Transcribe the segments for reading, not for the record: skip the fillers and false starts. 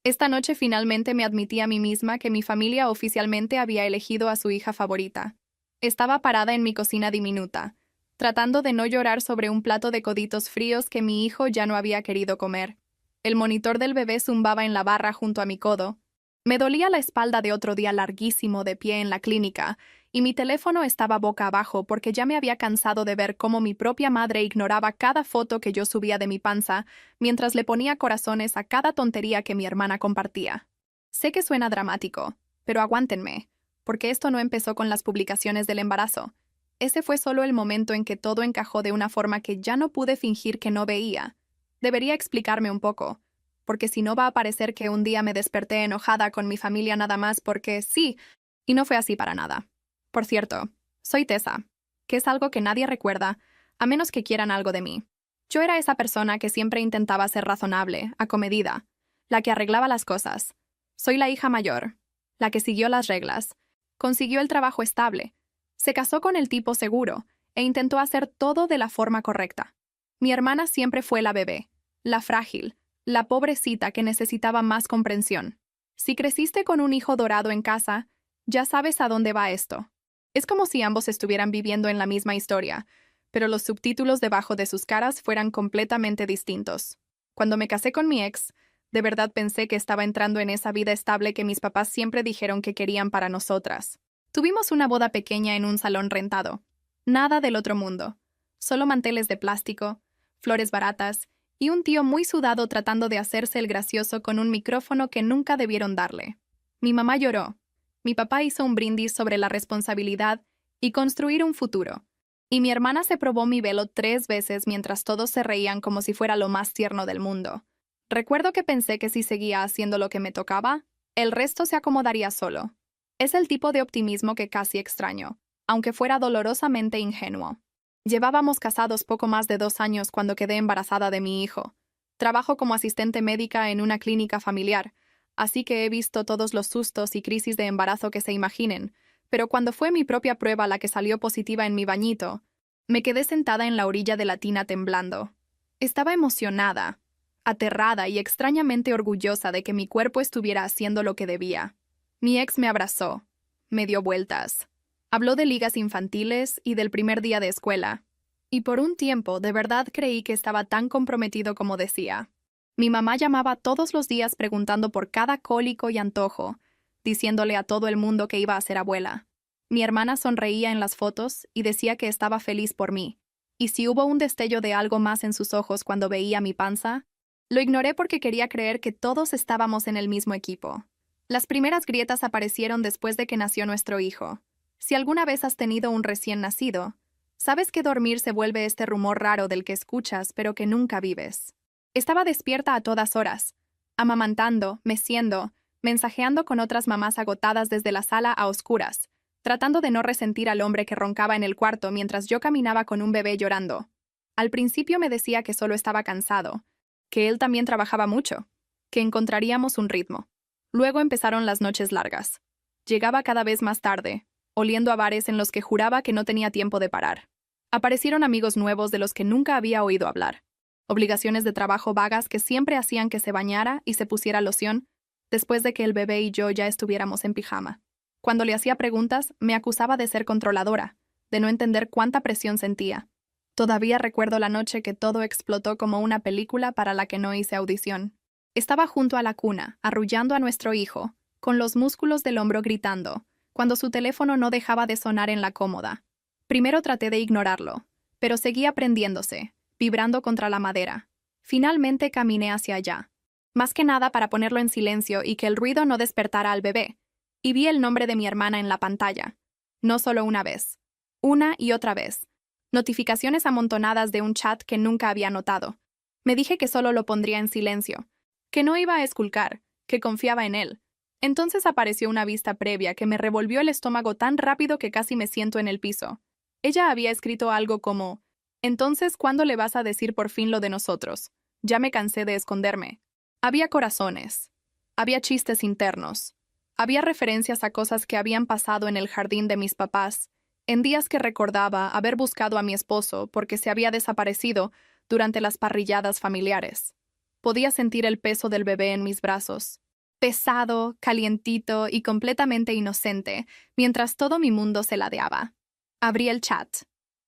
Esta noche finalmente me admití a mí misma que mi familia oficialmente había elegido a su hija favorita. Estaba parada en mi cocina diminuta, tratando de no llorar sobre un plato de coditos fríos que mi hijo ya no había querido comer. El monitor del bebé zumbaba en la barra junto a mi codo. Me dolía la espalda de otro día larguísimo de pie en la clínica, y mi teléfono estaba boca abajo porque ya me había cansado de ver cómo mi propia madre ignoraba cada foto que yo subía de mi panza, mientras le ponía corazones a cada tontería que mi hermana compartía. Sé que suena dramático, pero aguántenme, porque esto no empezó con las publicaciones del embarazo. Ese fue solo el momento en que todo encajó de una forma que ya no pude fingir que no veía. Debería explicarme un poco, porque si no va a parecer que un día me desperté enojada con mi familia nada más porque sí, y no fue así para nada. Por cierto, soy Tessa, que es algo que nadie recuerda, a menos que quieran algo de mí. Yo era esa persona que siempre intentaba ser razonable, acomedida, la que arreglaba las cosas. Soy la hija mayor, la que siguió las reglas, consiguió el trabajo estable, se casó con el tipo seguro e intentó hacer todo de la forma correcta. Mi hermana siempre fue la bebé, la frágil, la pobrecita que necesitaba más comprensión. Si creciste con un hijo dorado en casa, ya sabes a dónde va esto. Es como si ambos estuvieran viviendo en la misma historia, pero los subtítulos debajo de sus caras fueran completamente distintos. Cuando me casé con mi ex, de verdad pensé que estaba entrando en esa vida estable que mis papás siempre dijeron que querían para nosotras. Tuvimos una boda pequeña en un salón rentado. Nada del otro mundo. Solo manteles de plástico, flores baratas y un tío muy sudado tratando de hacerse el gracioso con un micrófono que nunca debieron darle. Mi mamá lloró. Mi papá hizo un brindis sobre la responsabilidad y construir un futuro. Y mi hermana se probó mi velo 3 veces mientras todos se reían como si fuera lo más tierno del mundo. Recuerdo que pensé que si seguía haciendo lo que me tocaba, el resto se acomodaría solo. Es el tipo de optimismo que casi extraño, aunque fuera dolorosamente ingenuo. Llevábamos casados poco más de 2 años cuando quedé embarazada de mi hijo. Trabajo como asistente médica en una clínica familiar, así que he visto todos los sustos y crisis de embarazo que se imaginen, pero cuando fue mi propia prueba la que salió positiva en mi bañito, me quedé sentada en la orilla de la tina temblando. Estaba emocionada, aterrada y extrañamente orgullosa de que mi cuerpo estuviera haciendo lo que debía. Mi ex me abrazó, me dio vueltas. Habló de ligas infantiles y del primer día de escuela. Y por un tiempo de verdad creí que estaba tan comprometido como decía. Mi mamá llamaba todos los días preguntando por cada cólico y antojo, diciéndole a todo el mundo que iba a ser abuela. Mi hermana sonreía en las fotos y decía que estaba feliz por mí. Y si hubo un destello de algo más en sus ojos cuando veía mi panza, lo ignoré porque quería creer que todos estábamos en el mismo equipo. Las primeras grietas aparecieron después de que nació nuestro hijo. Si alguna vez has tenido un recién nacido, sabes que dormir se vuelve este rumor raro del que escuchas pero que nunca vives. Estaba despierta a todas horas, amamantando, meciendo, mensajeando con otras mamás agotadas desde la sala a oscuras, tratando de no resentir al hombre que roncaba en el cuarto mientras yo caminaba con un bebé llorando. Al principio me decía que solo estaba cansado, que él también trabajaba mucho, que encontraríamos un ritmo. Luego empezaron las noches largas. Llegaba cada vez más tarde, oliendo a bares en los que juraba que no tenía tiempo de parar. Aparecieron amigos nuevos de los que nunca había oído hablar. Obligaciones de trabajo vagas que siempre hacían que se bañara y se pusiera loción después de que el bebé y yo ya estuviéramos en pijama. Cuando le hacía preguntas, me acusaba de ser controladora, de no entender cuánta presión sentía. Todavía recuerdo la noche que todo explotó como una película para la que no hice audición. Estaba junto a la cuna, arrullando a nuestro hijo, con los músculos del hombro gritando, cuando su teléfono no dejaba de sonar en la cómoda. Primero traté de ignorarlo, pero seguía prendiéndose, vibrando contra la madera. Finalmente caminé hacia allá, más que nada para ponerlo en silencio y que el ruido no despertara al bebé, y vi el nombre de mi hermana en la pantalla. No solo una vez, una y otra vez. Notificaciones amontonadas de un chat que nunca había notado. Me dije que solo lo pondría en silencio, que no iba a esculcar, que confiaba en él. Entonces apareció una vista previa que me revolvió el estómago tan rápido que casi me siento en el piso. Ella había escrito algo como: «Entonces, ¿cuándo le vas a decir por fin lo de nosotros? Ya me cansé de esconderme». Había corazones. Había chistes internos. Había referencias a cosas que habían pasado en el jardín de mis papás, en días que recordaba haber buscado a mi esposo porque se había desaparecido durante las parrilladas familiares. Podía sentir el peso del bebé en mis brazos. pesado, calientito y completamente inocente, mientras todo mi mundo se ladeaba. Abrí el chat.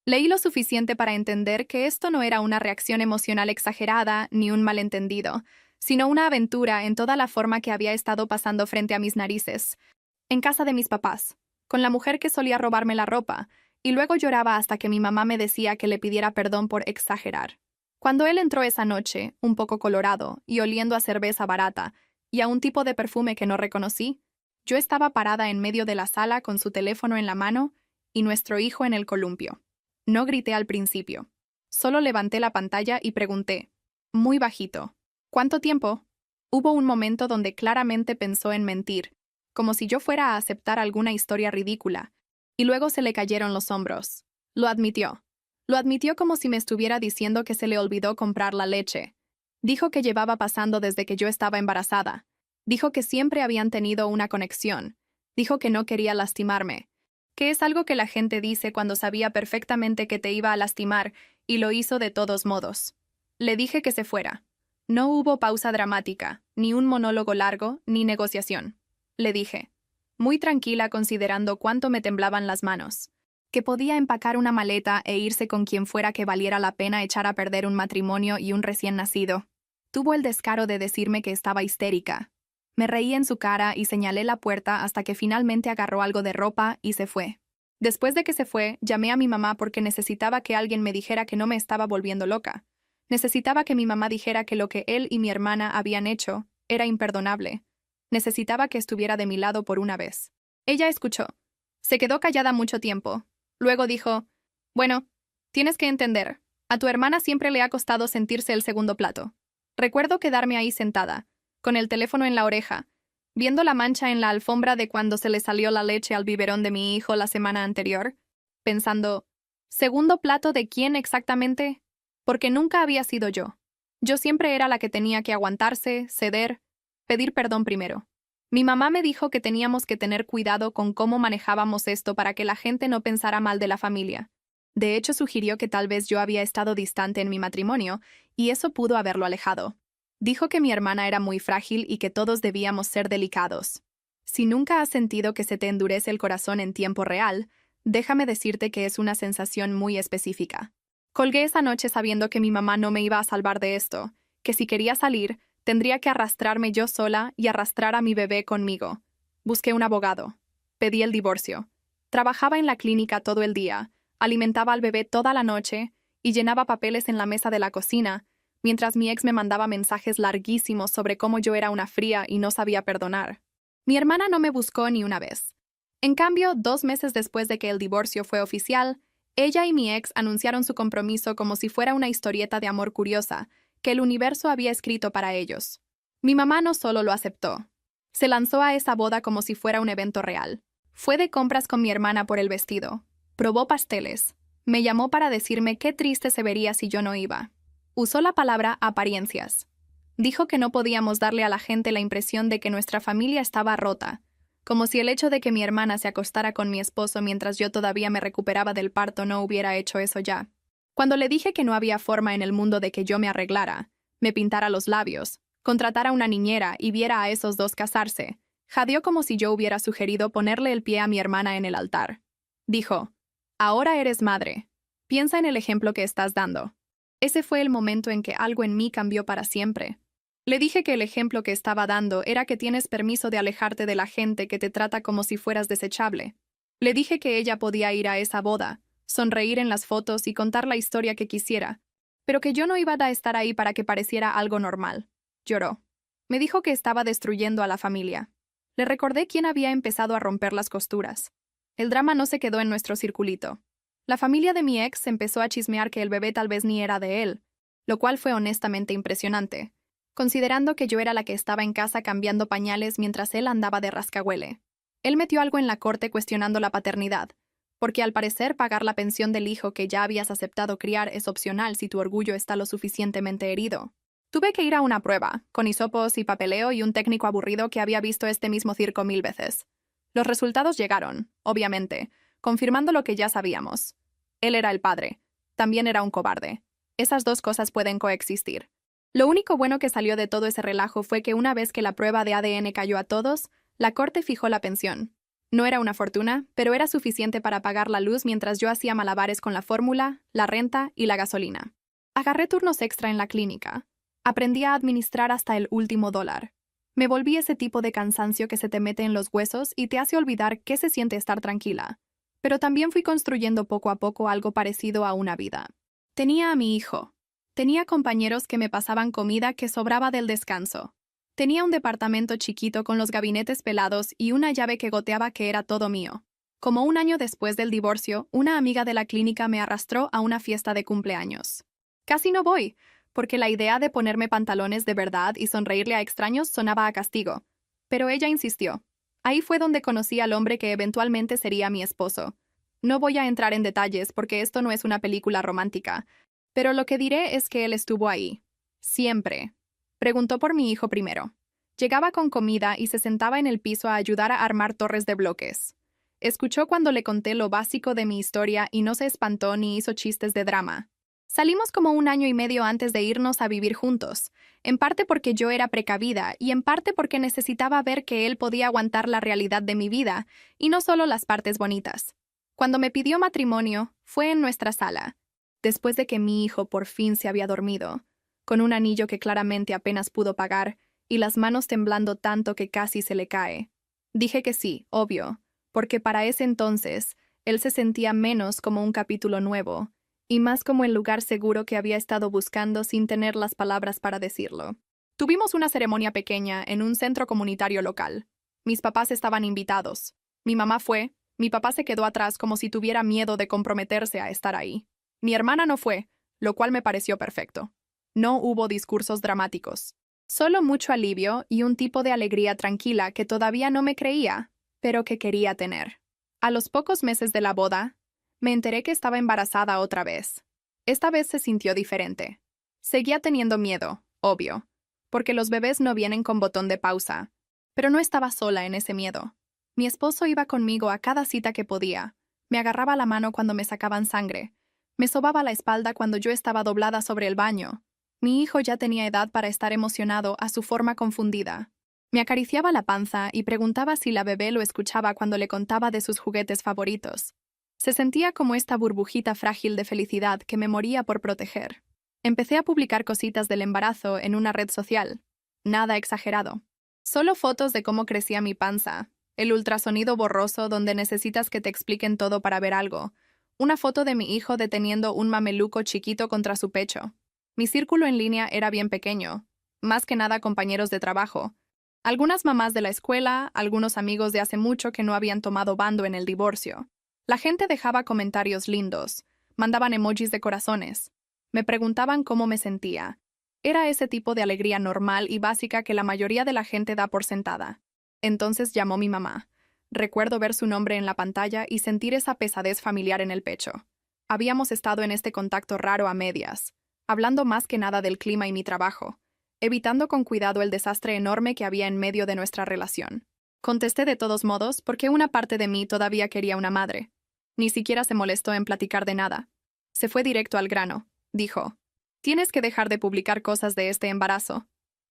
Leí lo suficiente para entender que esto no era una reacción emocional exagerada ni un malentendido, sino una aventura en toda la forma que había estado pasando frente a mis narices, en casa de mis papás, con la mujer que solía robarme la ropa, y luego lloraba hasta que mi mamá me decía que le pidiera perdón por exagerar. Cuando él entró esa noche, un poco colorado y oliendo a cerveza barata, y a un tipo de perfume que no reconocí, yo estaba parada en medio de la sala con su teléfono en la mano y nuestro hijo en el columpio. No grité al principio. Solo levanté la pantalla y pregunté, muy bajito, ¿cuánto tiempo? Hubo un momento donde claramente pensó en mentir, como si yo fuera a aceptar alguna historia ridícula, y luego se le cayeron los hombros. Lo admitió. Lo admitió como si me estuviera diciendo que se le olvidó comprar la leche. Dijo que llevaba pasando desde que yo estaba embarazada. Dijo que siempre habían tenido una conexión. Dijo que no quería lastimarme, que es algo que la gente dice cuando sabía perfectamente que te iba a lastimar y lo hizo de todos modos. Le dije que se fuera. No hubo pausa dramática, ni un monólogo largo, ni negociación. Le dije, muy tranquila considerando cuánto me temblaban las manos, que podía empacar una maleta e irse con quien fuera que valiera la pena echar a perder un matrimonio y un recién nacido. Tuvo el descaro de decirme que estaba histérica. Me reí en su cara y señalé la puerta hasta que finalmente agarró algo de ropa y se fue. Después de que se fue, llamé a mi mamá porque necesitaba que alguien me dijera que no me estaba volviendo loca. Necesitaba que mi mamá dijera que lo que él y mi hermana habían hecho era imperdonable. Necesitaba que estuviera de mi lado por una vez. Ella escuchó. Se quedó callada mucho tiempo. Luego dijo, bueno, tienes que entender, a tu hermana siempre le ha costado sentirse el segundo plato. Recuerdo quedarme ahí sentada, con el teléfono en la oreja, viendo la mancha en la alfombra de cuando se le salió la leche al biberón de mi hijo la semana anterior, pensando, ¿segundo plato de quién exactamente? Porque nunca había sido yo. Yo siempre era la que tenía que aguantarse, ceder, pedir perdón primero. Mi mamá me dijo que teníamos que tener cuidado con cómo manejábamos esto para que la gente no pensara mal de la familia. De hecho, sugirió que tal vez yo había estado distante en mi matrimonio, y eso pudo haberlo alejado. Dijo que mi hermana era muy frágil y que todos debíamos ser delicados. Si nunca has sentido que se te endurece el corazón en tiempo real, déjame decirte que es una sensación muy específica. Colgué esa noche sabiendo que mi mamá no me iba a salvar de esto, que si quería salir, tendría que arrastrarme yo sola y arrastrar a mi bebé conmigo. Busqué un abogado. Pedí el divorcio. Trabajaba en la clínica todo el día, alimentaba al bebé toda la noche y llenaba papeles en la mesa de la cocina, mientras mi ex me mandaba mensajes larguísimos sobre cómo yo era una fría y no sabía perdonar. Mi hermana no me buscó ni una vez. En cambio, 2 meses después de que el divorcio fue oficial, ella y mi ex anunciaron su compromiso como si fuera una historieta de amor curiosa, que el universo había escrito para ellos. Mi mamá no solo lo aceptó, se lanzó a esa boda como si fuera un evento real. Fue de compras con mi hermana por el vestido, probó pasteles, me llamó para decirme qué triste se vería si yo no iba. Usó la palabra apariencias. Dijo que no podíamos darle a la gente la impresión de que nuestra familia estaba rota, como si el hecho de que mi hermana se acostara con mi esposo mientras yo todavía me recuperaba del parto no hubiera hecho eso ya. Cuando le dije que no había forma en el mundo de que yo me arreglara, me pintara los labios, contratara una niñera y viera a esos dos casarse, jadeó como si yo hubiera sugerido ponerle el pie a mi hermana en el altar. Dijo, ahora eres madre. Piensa en el ejemplo que estás dando. Ese fue el momento en que algo en mí cambió para siempre. Le dije que el ejemplo que estaba dando era que tienes permiso de alejarte de la gente que te trata como si fueras desechable. Le dije que ella podía ir a esa boda, sonreír en las fotos y contar la historia que quisiera, pero que yo no iba a estar ahí para que pareciera algo normal. Lloró. Me dijo que estaba destruyendo a la familia. Le recordé quién había empezado a romper las costuras. El drama no se quedó en nuestro circulito. La familia de mi ex empezó a chismear que el bebé tal vez ni era de él, lo cual fue honestamente impresionante, considerando que yo era la que estaba en casa cambiando pañales mientras él andaba de rascahuele. Él metió algo en la corte cuestionando la paternidad, porque al parecer pagar la pensión del hijo que ya habías aceptado criar es opcional si tu orgullo está lo suficientemente herido. Tuve que ir a una prueba, con hisopos y papeleo y un técnico aburrido que había visto este mismo circo 1000 veces. Los resultados llegaron, obviamente, confirmando lo que ya sabíamos. Él era el padre. También era un cobarde. Esas dos cosas pueden coexistir. Lo único bueno que salió de todo ese relajo fue que una vez que la prueba de ADN cayó a todos, la corte fijó la pensión. No era una fortuna, pero era suficiente para pagar la luz mientras yo hacía malabares con la fórmula, la renta y la gasolina. Agarré turnos extra en la clínica. Aprendí a administrar hasta el último dólar. Me volví ese tipo de cansancio que se te mete en los huesos y te hace olvidar qué se siente estar tranquila. Pero también fui construyendo poco a poco algo parecido a una vida. Tenía a mi hijo. Tenía compañeros que me pasaban comida que sobraba del descanso. Tenía un departamento chiquito con los gabinetes pelados y una llave que goteaba que era todo mío. Como un año después del divorcio, una amiga de la clínica me arrastró a una fiesta de cumpleaños. Casi no voy, porque la idea de ponerme pantalones de verdad y sonreírle a extraños sonaba a castigo. Pero ella insistió. Ahí fue donde conocí al hombre que eventualmente sería mi esposo. No voy a entrar en detalles porque esto no es una película romántica, pero lo que diré es que él estuvo ahí. Siempre. Preguntó por mi hijo primero. Llegaba con comida y se sentaba en el piso a ayudar a armar torres de bloques. Escuchó cuando le conté lo básico de mi historia y no se espantó ni hizo chistes de drama. Salimos como un año y medio antes de irnos a vivir juntos, en parte porque yo era precavida y en parte porque necesitaba ver que él podía aguantar la realidad de mi vida y no solo las partes bonitas. Cuando me pidió matrimonio, fue en nuestra sala, después de que mi hijo por fin se había dormido, con un anillo que claramente apenas pudo pagar y las manos temblando tanto que casi se le cae. Dije que sí, obvio, porque para ese entonces él se sentía menos como un capítulo nuevo y más como el lugar seguro que había estado buscando sin tener las palabras para decirlo. Tuvimos una ceremonia pequeña en un centro comunitario local. Mis papás estaban invitados. Mi mamá fue, mi papá se quedó atrás como si tuviera miedo de comprometerse a estar ahí. Mi hermana no fue, lo cual me pareció perfecto. No hubo discursos dramáticos. Solo mucho alivio y un tipo de alegría tranquila que todavía no me creía, pero que quería tener. A los pocos meses de la boda, me enteré que estaba embarazada otra vez. Esta vez se sintió diferente. Seguía teniendo miedo, obvio, porque los bebés no vienen con botón de pausa, pero no estaba sola en ese miedo. Mi esposo iba conmigo a cada cita que podía. Me agarraba la mano cuando me sacaban sangre. Me sobaba la espalda cuando yo estaba doblada sobre el baño. Mi hijo ya tenía edad para estar emocionado a su forma confundida. Me acariciaba la panza y preguntaba si la bebé lo escuchaba cuando le contaba de sus juguetes favoritos. Se sentía como esta burbujita frágil de felicidad que me moría por proteger. Empecé a publicar cositas del embarazo en una red social. Nada exagerado. Solo fotos de cómo crecía mi panza, el ultrasonido borroso donde necesitas que te expliquen todo para ver algo, una foto de mi hijo deteniendo un mameluco chiquito contra su pecho. Mi círculo en línea era bien pequeño, más que nada compañeros de trabajo. Algunas mamás de la escuela, algunos amigos de hace mucho que no habían tomado bando en el divorcio. La gente dejaba comentarios lindos, mandaban emojis de corazones. Me preguntaban cómo me sentía. Era ese tipo de alegría normal y básica que la mayoría de la gente da por sentada. Entonces llamó mi mamá. Recuerdo ver su nombre en la pantalla y sentir esa pesadez familiar en el pecho. Habíamos estado en este contacto raro a medias, hablando más que nada del clima y mi trabajo, evitando con cuidado el desastre enorme que había en medio de nuestra relación. Contesté de todos modos porque una parte de mí todavía quería una madre. Ni siquiera se molestó en platicar de nada. Se fue directo al grano. Dijo, «Tienes que dejar de publicar cosas de este embarazo».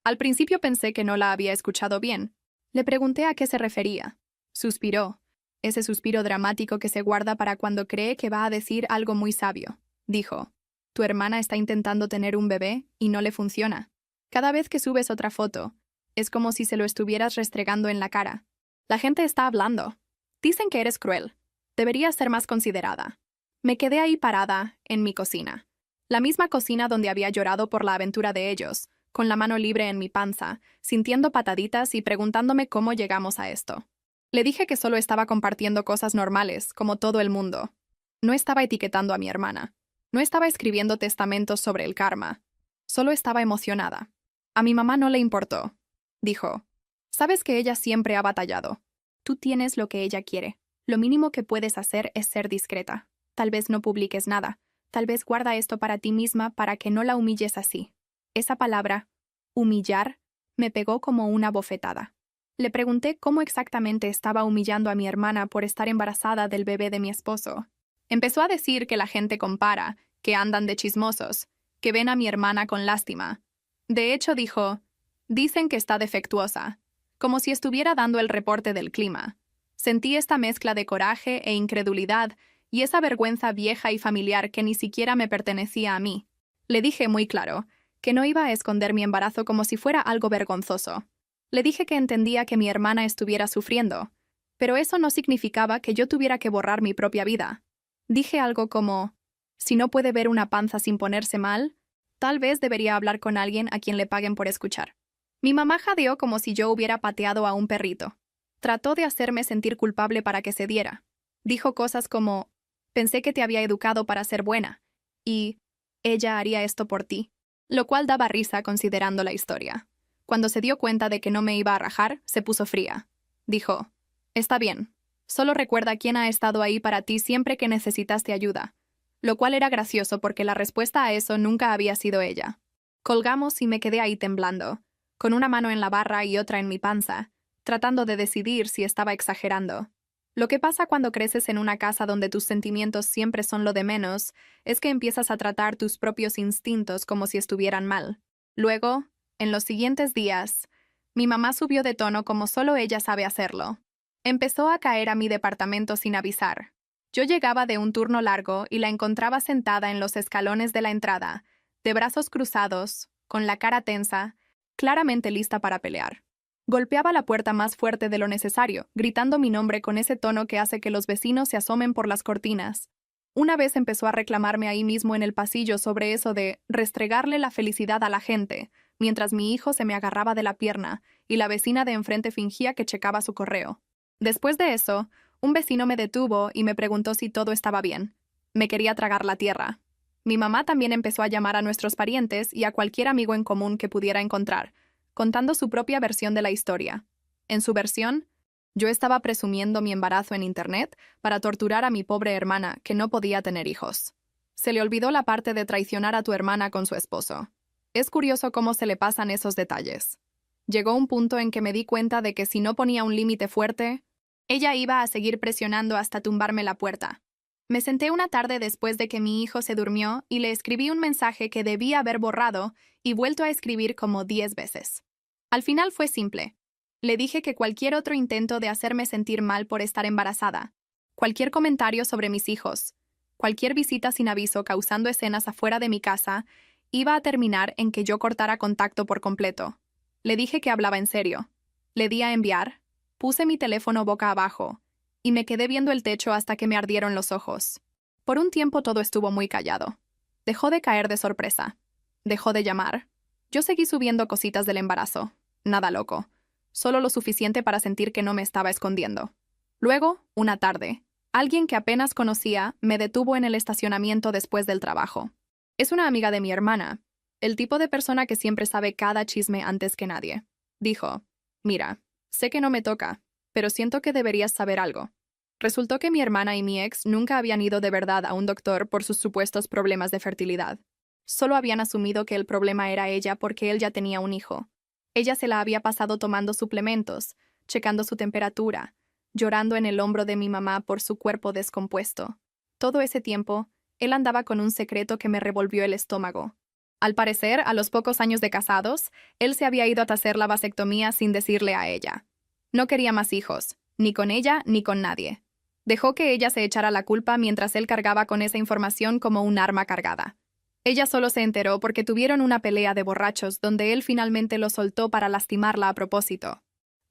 Al principio pensé que no la había escuchado bien. Le pregunté a qué se refería. Suspiró. Ese suspiro dramático que se guarda para cuando cree que va a decir algo muy sabio. Dijo, «Tu hermana está intentando tener un bebé y no le funciona. Cada vez que subes otra foto, es como si se lo estuvieras restregando en la cara. La gente está hablando. Dicen que eres cruel. Deberías ser más considerada». Me quedé ahí parada, en mi cocina. La misma cocina donde había llorado por la aventura de ellos, con la mano libre en mi panza, sintiendo pataditas y preguntándome cómo llegamos a esto. Le dije que solo estaba compartiendo cosas normales, como todo el mundo. No estaba etiquetando a mi hermana. No estaba escribiendo testamentos sobre el karma. Solo estaba emocionada. A mi mamá no le importó. Dijo, «Sabes que ella siempre ha batallado. Tú tienes lo que ella quiere. Lo mínimo que puedes hacer es ser discreta. Tal vez no publiques nada. Tal vez guarda esto para ti misma para que no la humilles así». Esa palabra, humillar, me pegó como una bofetada. Le pregunté cómo exactamente estaba humillando a mi hermana por estar embarazada del bebé de mi esposo. Empezó a decir que la gente compara, que andan de chismosos, que ven a mi hermana con lástima. De hecho, dijo, dicen que está defectuosa, como si estuviera dando el reporte del clima. Sentí esta mezcla de coraje e incredulidad y esa vergüenza vieja y familiar que ni siquiera me pertenecía a mí. Le dije muy claro que no iba a esconder mi embarazo como si fuera algo vergonzoso. Le dije que entendía que mi hermana estuviera sufriendo, pero eso no significaba que yo tuviera que borrar mi propia vida. Dije algo como, si no puede ver una panza sin ponerse mal, tal vez debería hablar con alguien a quien le paguen por escuchar. Mi mamá jadeó como si yo hubiera pateado a un perrito. Trató de hacerme sentir culpable para que cediera. Dijo cosas como, pensé que te había educado para ser buena, y ella haría esto por ti, lo cual daba risa considerando la historia. Cuando se dio cuenta de que no me iba a rajar, se puso fría. Dijo, está bien, solo recuerda quién ha estado ahí para ti siempre que necesitaste ayuda, lo cual era gracioso porque la respuesta a eso nunca había sido ella. Colgamos y me quedé ahí temblando, con una mano en la barra y otra en mi panza, tratando de decidir si estaba exagerando. Lo que pasa cuando creces en una casa donde tus sentimientos siempre son lo de menos es que empiezas a tratar tus propios instintos como si estuvieran mal. Luego, en los siguientes días, mi mamá subió de tono como solo ella sabe hacerlo. Empezó a caer a mi departamento sin avisar. Yo llegaba de un turno largo y la encontraba sentada en los escalones de la entrada, de brazos cruzados, con la cara tensa, claramente lista para pelear. Golpeaba la puerta más fuerte de lo necesario, gritando mi nombre con ese tono que hace que los vecinos se asomen por las cortinas. Una vez empezó a reclamarme ahí mismo en el pasillo sobre eso de restregarle la felicidad a la gente, mientras mi hijo se me agarraba de la pierna y la vecina de enfrente fingía que checaba su correo. Después de eso, un vecino me detuvo y me preguntó si todo estaba bien. Me quería tragar la tierra. Mi mamá también empezó a llamar a nuestros parientes y a cualquier amigo en común que pudiera encontrar, contando su propia versión de la historia. En su versión, yo estaba presumiendo mi embarazo en Internet para torturar a mi pobre hermana, que no podía tener hijos. Se le olvidó la parte de traicionar a tu hermana con su esposo. Es curioso cómo se le pasan esos detalles. Llegó un punto en que me di cuenta de que si no ponía un límite fuerte, ella iba a seguir presionando hasta tumbarme la puerta. Me senté una tarde después de que mi hijo se durmió y le escribí un mensaje que debía haber borrado y vuelto a escribir como 10 veces. Al final fue simple. Le dije que cualquier otro intento de hacerme sentir mal por estar embarazada, cualquier comentario sobre mis hijos, cualquier visita sin aviso causando escenas afuera de mi casa, iba a terminar en que yo cortara contacto por completo. Le dije que hablaba en serio. Le di a enviar, puse mi teléfono boca abajo, y me quedé viendo el techo hasta que me ardieron los ojos. Por un tiempo todo estuvo muy callado. Dejó de caer de sorpresa. Dejó de llamar. Yo seguí subiendo cositas del embarazo. Nada loco. Solo lo suficiente para sentir que no me estaba escondiendo. Luego, una tarde, alguien que apenas conocía me detuvo en el estacionamiento después del trabajo. Es una amiga de mi hermana, el tipo de persona que siempre sabe cada chisme antes que nadie. Dijo, mira, sé que no me toca, pero siento que deberías saber algo. Resultó que mi hermana y mi ex nunca habían ido de verdad a un doctor por sus supuestos problemas de fertilidad. Solo habían asumido que el problema era ella porque él ya tenía un hijo. Ella se la había pasado tomando suplementos, checando su temperatura, llorando en el hombro de mi mamá por su cuerpo descompuesto. Todo ese tiempo, él andaba con un secreto que me revolvió el estómago. Al parecer, a los pocos años de casados, él se había ido a hacer la vasectomía sin decirle a ella. No quería más hijos, ni con ella ni con nadie. Dejó que ella se echara la culpa mientras él cargaba con esa información como un arma cargada. Ella solo se enteró porque tuvieron una pelea de borrachos donde él finalmente lo soltó para lastimarla a propósito.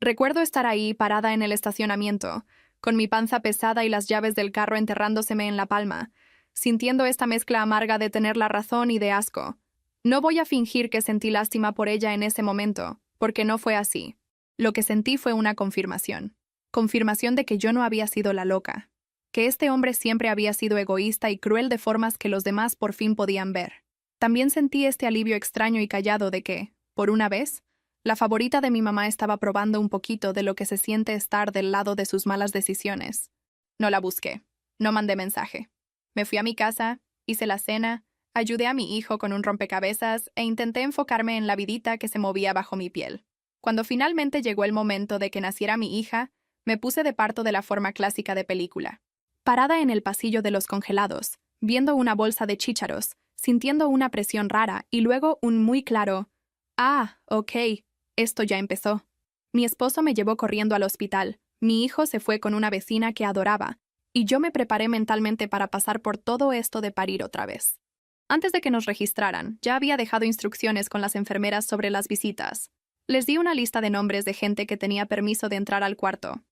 Recuerdo estar ahí parada en el estacionamiento, con mi panza pesada y las llaves del carro enterrándoseme en la palma, sintiendo esta mezcla amarga de tener la razón y de asco. No voy a fingir que sentí lástima por ella en ese momento, porque no fue así. Lo que sentí fue una confirmación. Confirmación de que yo no había sido la loca. Que este hombre siempre había sido egoísta y cruel de formas que los demás por fin podían ver. También sentí este alivio extraño y callado de que, por una vez, la favorita de mi mamá estaba probando un poquito de lo que se siente estar del lado de sus malas decisiones. No la busqué. No mandé mensaje. Me fui a mi casa, hice la cena, ayudé a mi hijo con un rompecabezas e intenté enfocarme en la vidita que se movía bajo mi piel. Cuando finalmente llegó el momento de que naciera mi hija, me puse de parto de la forma clásica de película. Parada en el pasillo de los congelados, viendo una bolsa de chícharos, sintiendo una presión rara y luego un muy claro Ah, ok. Esto ya empezó. Mi esposo me llevó corriendo al hospital. Mi hijo se fue con una vecina que adoraba, y yo me preparé mentalmente para pasar por todo esto de parir otra vez. Antes de que nos registraran, ya había dejado instrucciones con las enfermeras sobre las visitas. Les di una lista de nombres de gente que tenía permiso de entrar al cuarto.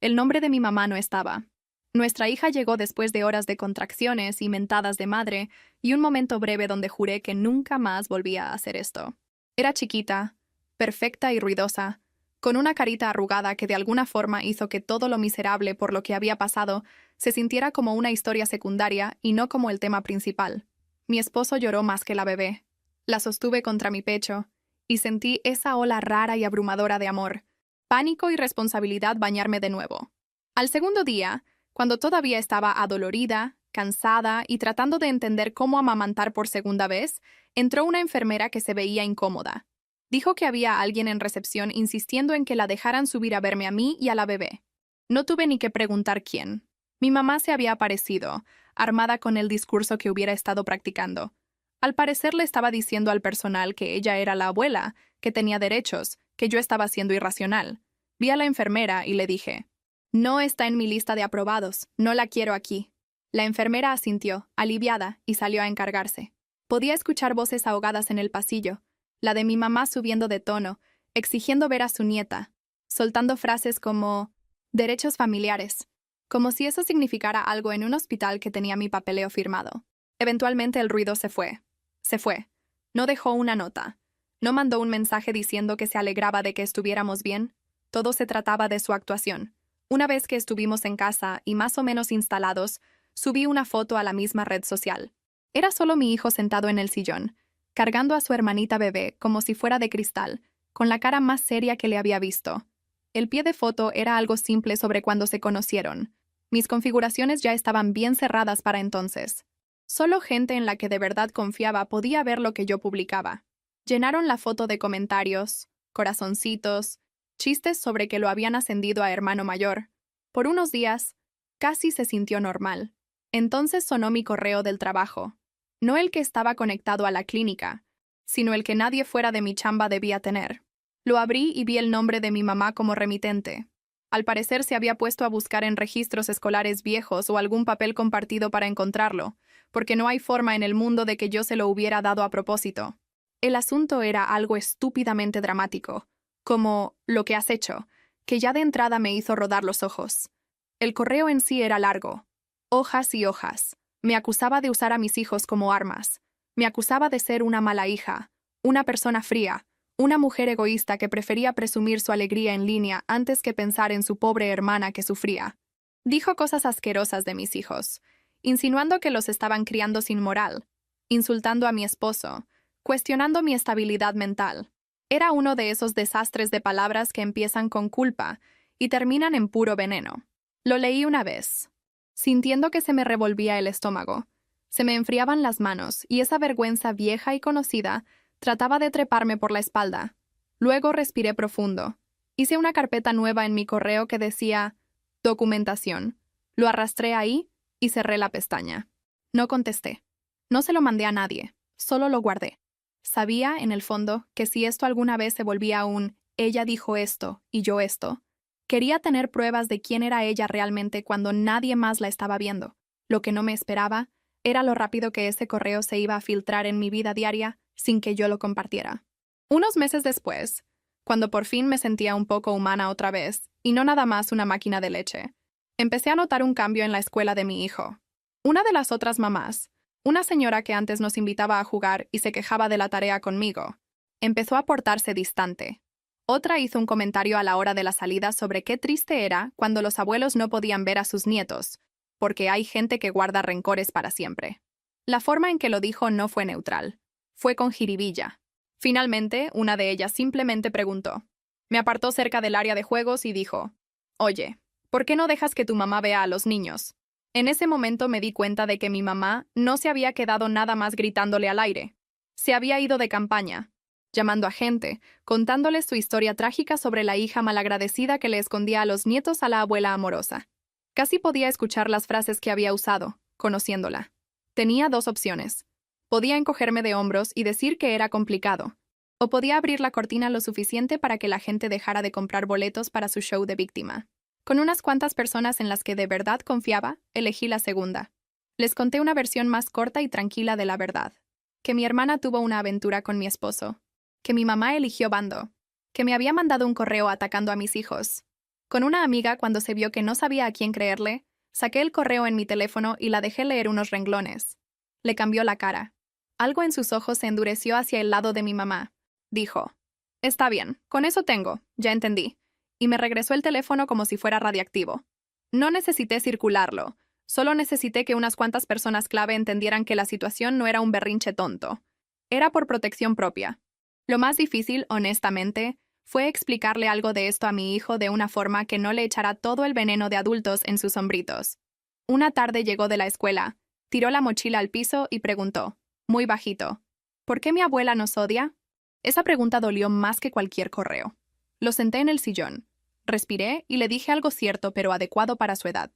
El nombre de mi mamá no estaba. Nuestra hija llegó después de horas de contracciones y mentadas de madre, y un momento breve donde juré que nunca más volvía a hacer esto. Era chiquita, perfecta y ruidosa, con una carita arrugada que de alguna forma hizo que todo lo miserable por lo que había pasado se sintiera como una historia secundaria y no como el tema principal. Mi esposo lloró más que la bebé. La sostuve contra mi pecho, y sentí esa ola rara y abrumadora de amor, pánico y responsabilidad bañarme de nuevo. Al segundo día, cuando todavía estaba adolorida, cansada y tratando de entender cómo amamantar por segunda vez, entró una enfermera que se veía incómoda. Dijo que había alguien en recepción insistiendo en que la dejaran subir a verme a mí y a la bebé. No tuve ni que preguntar quién. Mi mamá se había aparecido, armada con el discurso que hubiera estado practicando. Al parecer le estaba diciendo al personal que ella era la abuela, que tenía derechos, que yo estaba siendo irracional. Vi a la enfermera y le dije, «No está en mi lista de aprobados, no la quiero aquí». La enfermera asintió, aliviada, y salió a encargarse. Podía escuchar voces ahogadas en el pasillo, la de mi mamá subiendo de tono, exigiendo ver a su nieta, soltando frases como «derechos familiares», como si eso significara algo en un hospital que tenía mi papeleo firmado. Eventualmente el ruido se fue. Se fue. No dejó una nota. No mandó un mensaje diciendo que se alegraba de que estuviéramos bien. Todo se trataba de su actuación. Una vez que estuvimos en casa y más o menos instalados, subí una foto a la misma red social. Era solo mi hijo sentado en el sillón, cargando a su hermanita bebé como si fuera de cristal, con la cara más seria que le había visto. El pie de foto era algo simple sobre cuando se conocieron. Mis configuraciones ya estaban bien cerradas para entonces. Solo gente en la que de verdad confiaba podía ver lo que yo publicaba. Llenaron la foto de comentarios, corazoncitos, chistes sobre que lo habían ascendido a hermano mayor. Por unos días, casi se sintió normal. Entonces sonó mi correo del trabajo. No el que estaba conectado a la clínica, sino el que nadie fuera de mi chamba debía tener. Lo abrí y vi el nombre de mi mamá como remitente. Al parecer se había puesto a buscar en registros escolares viejos o algún papel compartido para encontrarlo, porque no hay forma en el mundo de que yo se lo hubiera dado a propósito. El asunto era algo estúpidamente dramático, como lo que has hecho, que ya de entrada me hizo rodar los ojos. El correo en sí era largo. Hojas y hojas. Me acusaba de usar a mis hijos como armas. Me acusaba de ser una mala hija, una persona fría, una mujer egoísta que prefería presumir su alegría en línea antes que pensar en su pobre hermana que sufría. Dijo cosas asquerosas de mis hijos, insinuando que los estaban criando sin moral, insultando a mi esposo, cuestionando mi estabilidad mental. Era uno de esos desastres de palabras que empiezan con culpa y terminan en puro veneno. Lo leí una vez, sintiendo que se me revolvía el estómago. Se me enfriaban las manos y esa vergüenza vieja y conocida trataba de treparme por la espalda. Luego respiré profundo. Hice una carpeta nueva en mi correo que decía «Documentación». Lo arrastré ahí y cerré la pestaña. No contesté. No se lo mandé a nadie, solo lo guardé. Sabía, en el fondo, que si esto alguna vez se volvía un «ella dijo esto y yo esto», quería tener pruebas de quién era ella realmente cuando nadie más la estaba viendo. Lo que no me esperaba era lo rápido que ese correo se iba a filtrar en mi vida diaria sin que yo lo compartiera. Unos meses después, cuando por fin me sentía un poco humana otra vez, y no nada más una máquina de leche, empecé a notar un cambio en la escuela de mi hijo. Una de las otras mamás, una señora que antes nos invitaba a jugar y se quejaba de la tarea conmigo, empezó a portarse distante. Otra hizo un comentario a la hora de la salida sobre qué triste era cuando los abuelos no podían ver a sus nietos, porque hay gente que guarda rencores para siempre. La forma en que lo dijo no fue neutral. Fue con jiribilla. Finalmente, una de ellas simplemente preguntó. Me apartó cerca del área de juegos y dijo, «Oye, ¿por qué no dejas que tu mamá vea a los niños?» En ese momento me di cuenta de que mi mamá no se había quedado nada más gritándole al aire. Se había ido de campaña, llamando a gente, contándoles su historia trágica sobre la hija malagradecida que le escondía a los nietos a la abuela amorosa. Casi podía escuchar las frases que había usado, conociéndola. Tenía dos opciones. Podía encogerme de hombros y decir que era complicado, O podía abrir la cortina lo suficiente para que la gente dejara de comprar boletos para su show de víctima. Con unas cuantas personas en las que de verdad confiaba, elegí la segunda. Les conté una versión más corta y tranquila de la verdad. Que mi hermana tuvo una aventura con mi esposo. Que mi mamá eligió bando. Que me había mandado un correo atacando a mis hijos. Con una amiga, cuando se vio que no sabía a quién creerle, saqué el correo en mi teléfono y la dejé leer unos renglones. Le cambió la cara. Algo en sus ojos se endureció hacia el lado de mi mamá. Dijo: «Está bien, con eso tengo, ya entendí». Y me regresó el teléfono como si fuera radiactivo. No necesité circularlo, solo necesité que unas cuantas personas clave entendieran que la situación no era un berrinche tonto. Era por protección propia. Lo más difícil, honestamente, fue explicarle algo de esto a mi hijo de una forma que no le echara todo el veneno de adultos en sus hombritos. Una tarde llegó de la escuela, tiró la mochila al piso y preguntó, muy bajito: «¿Por qué mi abuela nos odia?». Esa pregunta dolió más que cualquier correo. Lo senté en el sillón, respiré y le dije algo cierto pero adecuado para su edad.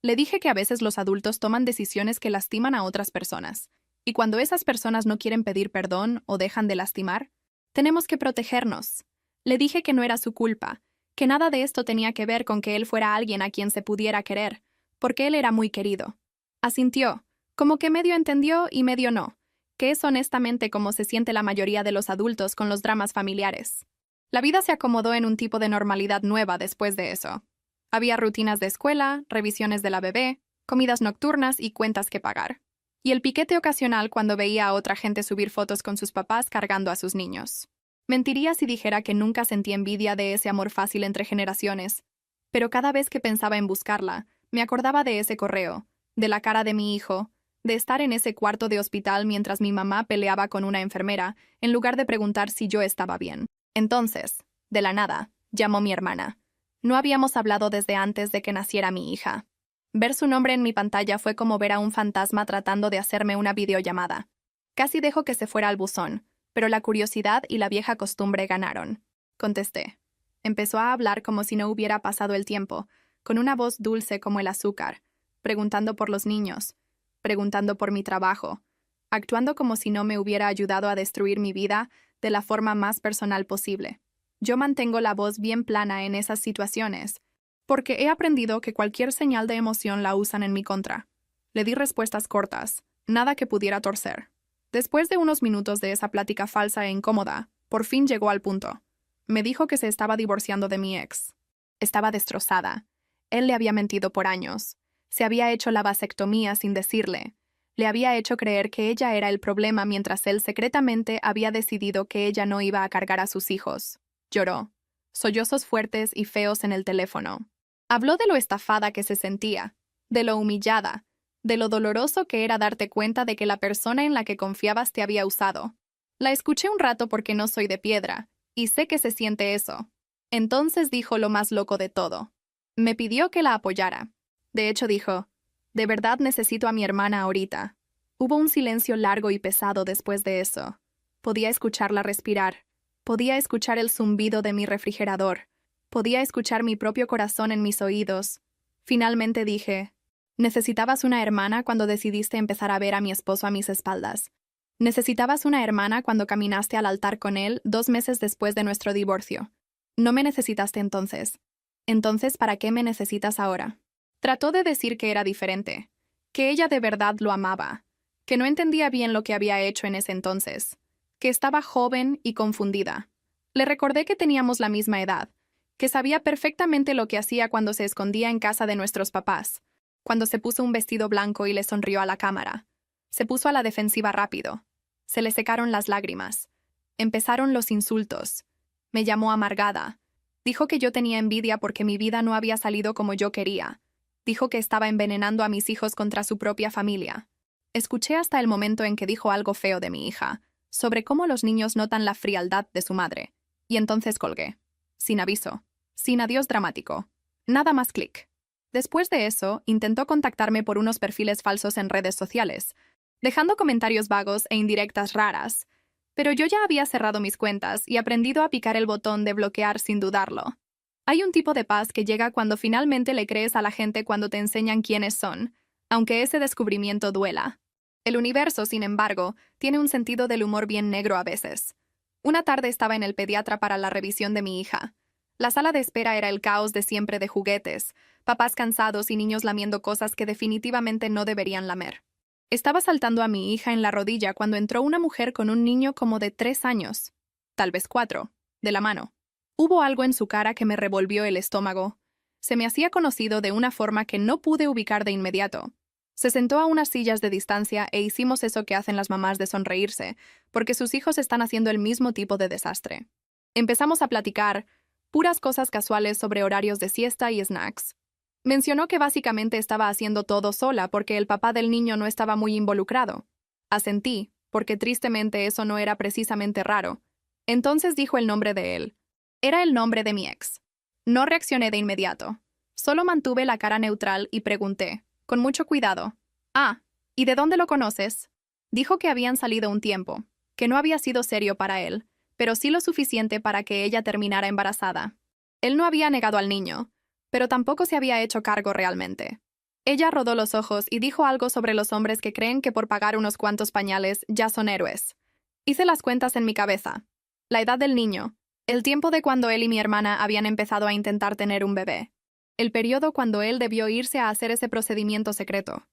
Le dije que a veces los adultos toman decisiones que lastiman a otras personas, y cuando esas personas no quieren pedir perdón o dejan de lastimar, tenemos que protegernos. Le dije que no era su culpa, que nada de esto tenía que ver con que él fuera alguien a quien se pudiera querer, porque él era muy querido. Asintió, como que medio entendió y medio no, que es honestamente como se siente la mayoría de los adultos con los dramas familiares. La vida se acomodó en un tipo de normalidad nueva después de eso. Había rutinas de escuela, revisiones de la bebé, comidas nocturnas y cuentas que pagar. Y el piquete ocasional cuando veía a otra gente subir fotos con sus papás cargando a sus niños. Mentiría si dijera que nunca sentí envidia de ese amor fácil entre generaciones, pero cada vez que pensaba en buscarla, me acordaba de ese correo, de la cara de mi hijo, de estar en ese cuarto de hospital mientras mi mamá peleaba con una enfermera, en lugar de preguntar si yo estaba bien. Entonces, de la nada, llamó mi hermana. No habíamos hablado desde antes de que naciera mi hija. Ver su nombre en mi pantalla fue como ver a un fantasma tratando de hacerme una videollamada. Casi dejo que se fuera al buzón, pero la curiosidad y la vieja costumbre ganaron. Contesté. Empezó a hablar como si no hubiera pasado el tiempo, con una voz dulce como el azúcar, preguntando por los niños, preguntando por mi trabajo, actuando como si no me hubiera ayudado a destruir mi vida de la forma más personal posible. Yo mantengo la voz bien plana en esas situaciones, porque he aprendido que cualquier señal de emoción la usan en mi contra. Le di respuestas cortas, nada que pudiera torcer. Después de unos minutos de esa plática falsa e incómoda, por fin llegó al punto. Me dijo que se estaba divorciando de mi ex. Estaba destrozada. Él le había mentido por años. Se había hecho la vasectomía sin decirle. Le había hecho creer que ella era el problema mientras él secretamente había decidido que ella no iba a cargar a sus hijos. Lloró. Sollozos fuertes y feos en el teléfono. Habló de lo estafada que se sentía, de lo humillada, de lo doloroso que era darte cuenta de que la persona en la que confiabas te había usado. La escuché un rato porque no soy de piedra, y sé que se siente eso. Entonces dijo lo más loco de todo. Me pidió que la apoyara. De hecho dijo, «De verdad necesito a mi hermana ahorita». Hubo un silencio largo y pesado después de eso. Podía escucharla respirar. Podía escuchar el zumbido de mi refrigerador. Podía escuchar mi propio corazón en mis oídos. Finalmente dije, «Necesitabas una hermana cuando decidiste empezar a ver a mi esposo a mis espaldas. Necesitabas una hermana cuando caminaste al altar con él 2 meses después de nuestro divorcio. No me necesitaste entonces. Entonces, ¿para qué me necesitas ahora?». Trató de decir que era diferente, que ella de verdad lo amaba, que no entendía bien lo que había hecho en ese entonces, que estaba joven y confundida. Le recordé que teníamos la misma edad, que sabía perfectamente lo que hacía cuando se escondía en casa de nuestros papás, cuando se puso un vestido blanco y le sonrió a la cámara. Se puso a la defensiva rápido. Se le secaron las lágrimas. Empezaron los insultos. Me llamó amargada. Dijo que yo tenía envidia porque mi vida no había salido como yo quería. Dijo que estaba envenenando a mis hijos contra su propia familia. Escuché hasta el momento en que dijo algo feo de mi hija, sobre cómo los niños notan la frialdad de su madre. Y entonces colgué. Sin aviso. Sin adiós dramático. Nada más clic. Después de eso, intentó contactarme por unos perfiles falsos en redes sociales, dejando comentarios vagos e indirectas raras. Pero yo ya había cerrado mis cuentas y aprendido a picar el botón de bloquear sin dudarlo. Hay un tipo de paz que llega cuando finalmente le crees a la gente cuando te enseñan quiénes son, aunque ese descubrimiento duela. El universo, sin embargo, tiene un sentido del humor bien negro a veces. Una tarde estaba en el pediatra para la revisión de mi hija. La sala de espera era el caos de siempre de juguetes, papás cansados y niños lamiendo cosas que definitivamente no deberían lamer. Estaba saltando a mi hija en la rodilla cuando entró una mujer con un niño como de 3 años, tal vez 4, de la mano. Hubo algo en su cara que me revolvió el estómago. Se me hacía conocido de una forma que no pude ubicar de inmediato. Se sentó a unas sillas de distancia e hicimos eso que hacen las mamás de sonreírse, porque sus hijos están haciendo el mismo tipo de desastre. Empezamos a platicar, puras cosas casuales sobre horarios de siesta y snacks. Mencionó que básicamente estaba haciendo todo sola porque el papá del niño no estaba muy involucrado. Asentí, porque tristemente eso no era precisamente raro. Entonces dijo el nombre de él. Era el nombre de mi ex. No reaccioné de inmediato. Solo mantuve la cara neutral y pregunté, con mucho cuidado. Ah, ¿y de dónde lo conoces? Dijo que habían salido un tiempo, que no había sido serio para él, pero sí lo suficiente para que ella terminara embarazada. Él no había negado al niño, pero tampoco se había hecho cargo realmente. Ella rodó los ojos y dijo algo sobre los hombres que creen que por pagar unos cuantos pañales ya son héroes. Hice las cuentas en mi cabeza. La edad del niño, el tiempo de cuando él y mi hermana habían empezado a intentar tener un bebé, el periodo cuando él debió irse a hacer ese procedimiento secreto.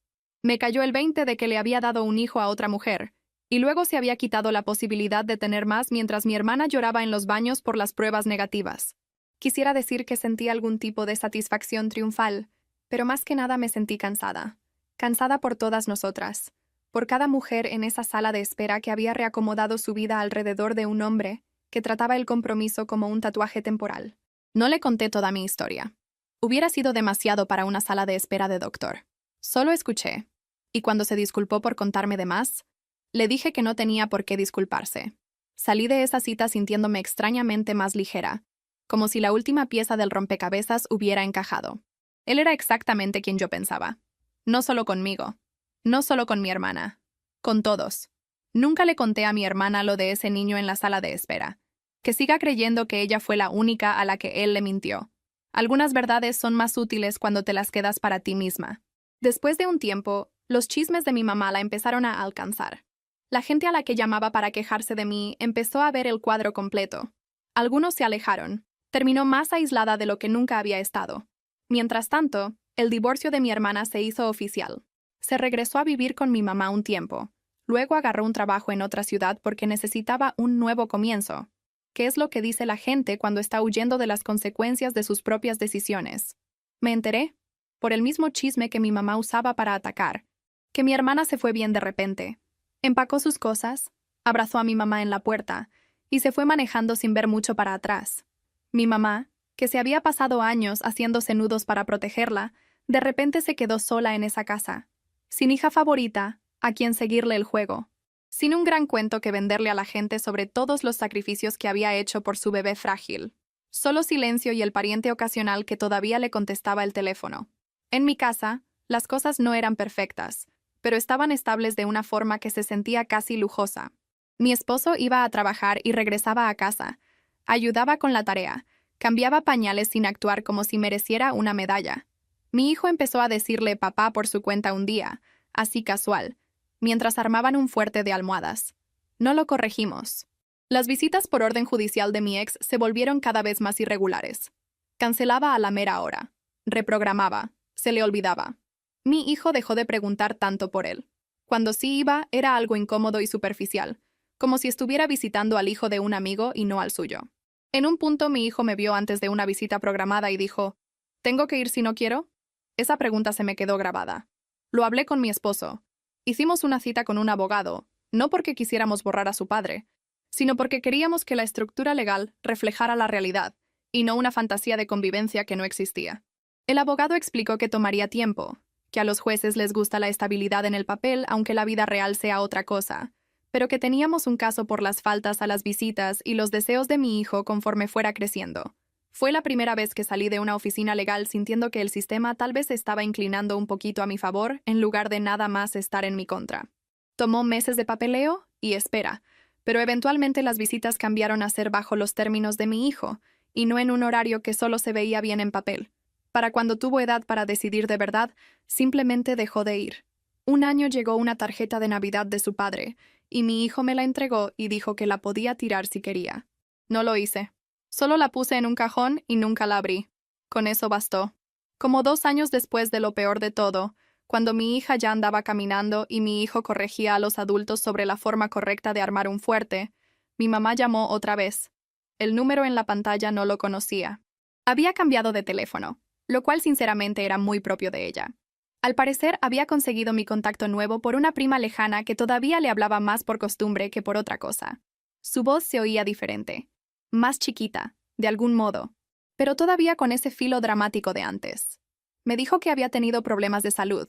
Me cayó el 20 de que le había dado un hijo a otra mujer, y luego se había quitado la posibilidad de tener más mientras mi hermana lloraba en los baños por las pruebas negativas. Quisiera decir que sentí algún tipo de satisfacción triunfal, pero más que nada me sentí cansada. Cansada por todas nosotras, por cada mujer en esa sala de espera que había reacomodado su vida alrededor de un hombre que trataba el compromiso como un tatuaje temporal. No le conté toda mi historia. Hubiera sido demasiado para una sala de espera de doctor. Solo escuché, y cuando se disculpó por contarme de más, le dije que no tenía por qué disculparse. Salí de esa cita sintiéndome extrañamente más ligera, como si la última pieza del rompecabezas hubiera encajado. Él era exactamente quien yo pensaba. No solo conmigo, no solo con mi hermana, con todos. Nunca le conté a mi hermana lo de ese niño en la sala de espera. Que siga creyendo que ella fue la única a la que él le mintió. Algunas verdades son más útiles cuando te las quedas para ti misma. Después de un tiempo, los chismes de mi mamá la empezaron a alcanzar. La gente a la que llamaba para quejarse de mí empezó a ver el cuadro completo. Algunos se alejaron. Terminó más aislada de lo que nunca había estado. Mientras tanto, el divorcio de mi hermana se hizo oficial. Se regresó a vivir con mi mamá un tiempo. Luego agarró un trabajo en otra ciudad porque necesitaba un nuevo comienzo. ¿Qué es lo que dice la gente cuando está huyendo de las consecuencias de sus propias decisiones? Me enteré, por el mismo chisme que mi mamá usaba para atacar, que mi hermana se fue bien de repente. Empacó sus cosas, abrazó a mi mamá en la puerta y se fue manejando sin ver mucho para atrás. Mi mamá, que se había pasado años haciéndose nudos para protegerla, de repente se quedó sola en esa casa, sin hija favorita, a quien seguirle el juego, sin un gran cuento que venderle a la gente sobre todos los sacrificios que había hecho por su bebé frágil. Solo silencio y el pariente ocasional que todavía le contestaba el teléfono. En mi casa, las cosas no eran perfectas, pero estaban estables de una forma que se sentía casi lujosa. Mi esposo iba a trabajar y regresaba a casa. Ayudaba con la tarea, cambiaba pañales sin actuar como si mereciera una medalla. Mi hijo empezó a decirle papá por su cuenta un día, así casual, mientras armaban un fuerte de almohadas. No lo corregimos. Las visitas por orden judicial de mi ex se volvieron cada vez más irregulares. Cancelaba a la mera hora. Reprogramaba. Se le olvidaba. Mi hijo dejó de preguntar tanto por él. Cuando sí iba, era algo incómodo y superficial, como si estuviera visitando al hijo de un amigo y no al suyo. En un punto mi hijo me vio antes de una visita programada y dijo, ¿tengo que ir si no quiero? Esa pregunta se me quedó grabada. Lo hablé con mi esposo. Hicimos una cita con un abogado, no porque quisiéramos borrar a su padre, sino porque queríamos que la estructura legal reflejara la realidad, y no una fantasía de convivencia que no existía. El abogado explicó que tomaría tiempo, que a los jueces les gusta la estabilidad en el papel aunque la vida real sea otra cosa, pero que teníamos un caso por las faltas a las visitas y los deseos de mi hijo conforme fuera creciendo. Fue la primera vez que salí de una oficina legal sintiendo que el sistema tal vez estaba inclinando un poquito a mi favor en lugar de nada más estar en mi contra. Tomó meses de papeleo y espera, pero eventualmente las visitas cambiaron a ser bajo los términos de mi hijo y no en un horario que solo se veía bien en papel. Para cuando tuvo edad para decidir de verdad, simplemente dejó de ir. Un año llegó una tarjeta de Navidad de su padre, y mi hijo me la entregó y dijo que la podía tirar si quería. No lo hice. Solo la puse en un cajón y nunca la abrí. Con eso bastó. Como 2 años después de lo peor de todo, cuando mi hija ya andaba caminando y mi hijo corregía a los adultos sobre la forma correcta de armar un fuerte, mi mamá llamó otra vez. El número en la pantalla no lo conocía. Había cambiado de teléfono, lo cual sinceramente era muy propio de ella. Al parecer había conseguido mi contacto nuevo por una prima lejana que todavía le hablaba más por costumbre que por otra cosa. Su voz se oía diferente, más chiquita, de algún modo, pero todavía con ese filo dramático de antes. Me dijo que había tenido problemas de salud,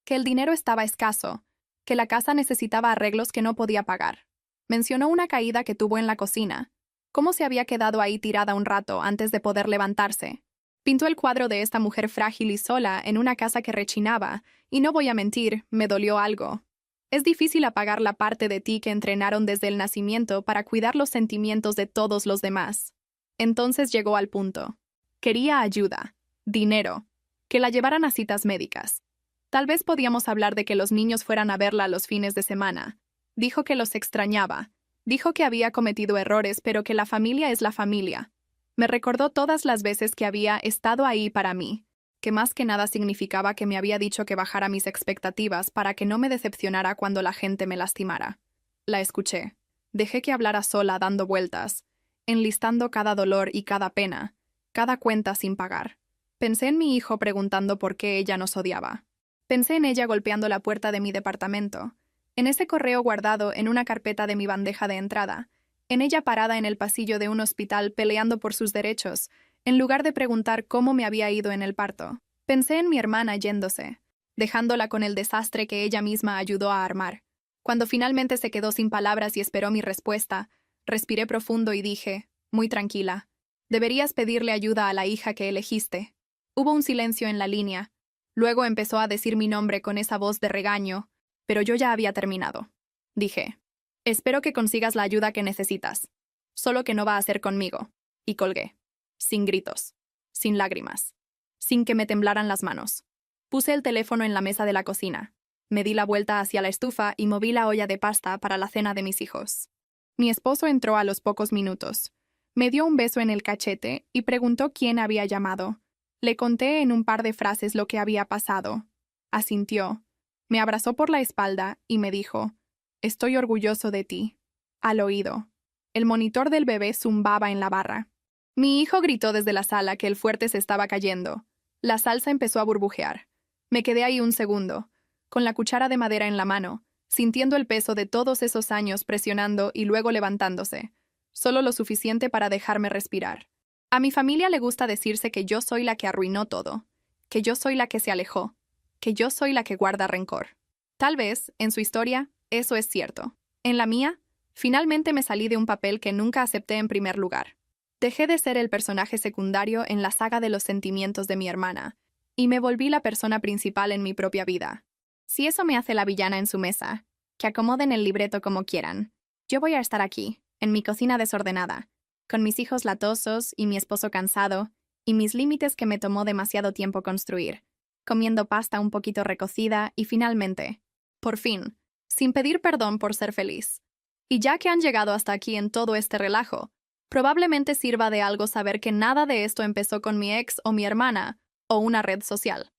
que el dinero estaba escaso, que la casa necesitaba arreglos que no podía pagar. Mencionó una caída que tuvo en la cocina, cómo se había quedado ahí tirada un rato antes de poder levantarse. Pintó el cuadro de esta mujer frágil y sola en una casa que rechinaba, y no voy a mentir, me dolió algo. Es difícil apagar la parte de ti que entrenaron desde el nacimiento para cuidar los sentimientos de todos los demás. Entonces llegó al punto. Quería ayuda, dinero, que la llevaran a citas médicas. Tal vez podíamos hablar de que los niños fueran a verla los fines de semana. Dijo que los extrañaba. Dijo que había cometido errores, pero que la familia es la familia. Me recordó todas las veces que había estado ahí para mí, que más que nada significaba que me había dicho que bajara mis expectativas para que no me decepcionara cuando la gente me lastimara. La escuché. Dejé que hablara sola dando vueltas, enlistando cada dolor y cada pena, cada cuenta sin pagar. Pensé en mi hijo preguntando por qué ella nos odiaba. Pensé en ella golpeando la puerta de mi departamento, en ese correo guardado en una carpeta de mi bandeja de entrada, en ella parada en el pasillo de un hospital peleando por sus derechos, en lugar de preguntar cómo me había ido en el parto. Pensé en mi hermana yéndose, dejándola con el desastre que ella misma ayudó a armar. Cuando finalmente se quedó sin palabras y esperó mi respuesta, respiré profundo y dije, muy tranquila, deberías pedirle ayuda a la hija que elegiste. Hubo un silencio en la línea. Luego empezó a decir mi nombre con esa voz de regaño, pero yo ya había terminado. Dije, espero que consigas la ayuda que necesitas, solo que no va a ser conmigo. Y colgué, sin gritos, sin lágrimas, sin que me temblaran las manos. Puse el teléfono en la mesa de la cocina, me di la vuelta hacia la estufa y moví la olla de pasta para la cena de mis hijos. Mi esposo entró a los pocos minutos. Me dio un beso en el cachete y preguntó quién había llamado. Le conté en un par de frases lo que había pasado. Asintió. Me abrazó por la espalda y me dijo, estoy orgulloso de ti. Al oído. El monitor del bebé zumbaba en la barra. Mi hijo gritó desde la sala que el fuerte se estaba cayendo. La salsa empezó a burbujear. Me quedé ahí un segundo, con la cuchara de madera en la mano, sintiendo el peso de todos esos años presionando y luego levantándose, solo lo suficiente para dejarme respirar. A mi familia le gusta decirse que yo soy la que arruinó todo, que yo soy la que se alejó, que yo soy la que guarda rencor. Tal vez, en su historia, eso es cierto. En la mía, finalmente me salí de un papel que nunca acepté en primer lugar. Dejé de ser el personaje secundario en la saga de los sentimientos de mi hermana, y me volví la persona principal en mi propia vida. Si eso me hace la villana en su mesa, que acomoden el libreto como quieran. Yo voy a estar aquí, en mi cocina desordenada, con mis hijos latosos y mi esposo cansado, y mis límites que me tomó demasiado tiempo construir, comiendo pasta un poquito recocida y finalmente, por fin, sin pedir perdón por ser feliz. Y ya que han llegado hasta aquí en todo este relajo, probablemente sirva de algo saber que nada de esto empezó con mi ex o mi hermana, o una red social.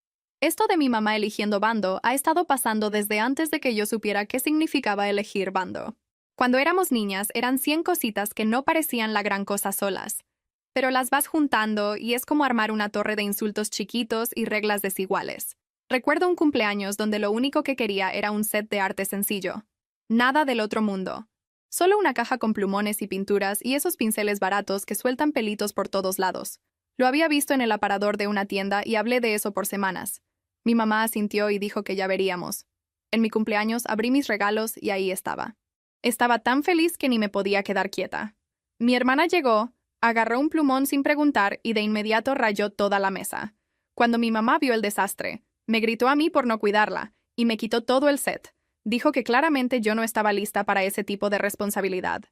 Esto de mi mamá eligiendo bando ha estado pasando desde antes de que yo supiera qué significaba elegir bando. Cuando éramos niñas eran 100 cositas que no parecían la gran cosa solas, pero las vas juntando y es como armar una torre de insultos chiquitos y reglas desiguales. Recuerdo un cumpleaños donde lo único que quería era un set de arte sencillo. Nada del otro mundo. Solo una caja con plumones y pinturas y esos pinceles baratos que sueltan pelitos por todos lados. Lo había visto en el aparador de una tienda y hablé de eso por semanas. Mi mamá asintió y dijo que ya veríamos. En mi cumpleaños abrí mis regalos y ahí estaba. Estaba tan feliz que ni me podía quedar quieta. Mi hermana llegó, agarró un plumón sin preguntar y de inmediato rayó toda la mesa. Cuando mi mamá vio el desastre, me gritó a mí por no cuidarla y me quitó todo el set. Dijo que claramente yo no estaba lista para ese tipo de responsabilidad.